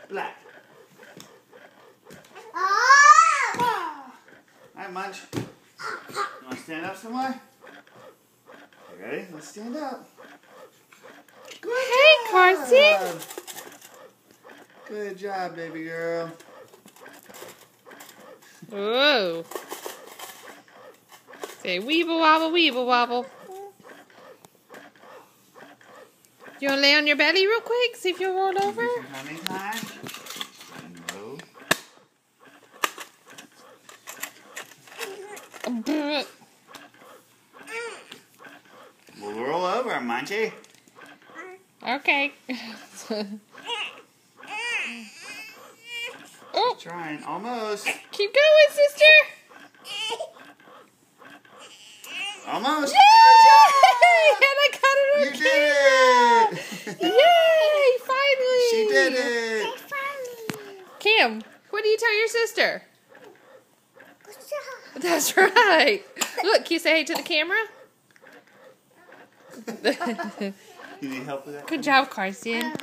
Black. Alright, Munch. You want to stand up some more? You ready? Let's stand up. Good Hey, Carson. Good job, baby girl. Whoa. Say weeble wobble, weeble wobble. You want to lay on your belly real quick? See if you'll roll over? Do some tummy time. We'll roll over, Munchie. Okay. Oh, Trying. Almost. keep going, sister. Almost. Yay! And I got it on You did it! Yay! Finally! She did it! Cam, what do you tell your sister? That's right. Look, can you say hey to the camera? You need help with that? Good job, Carson.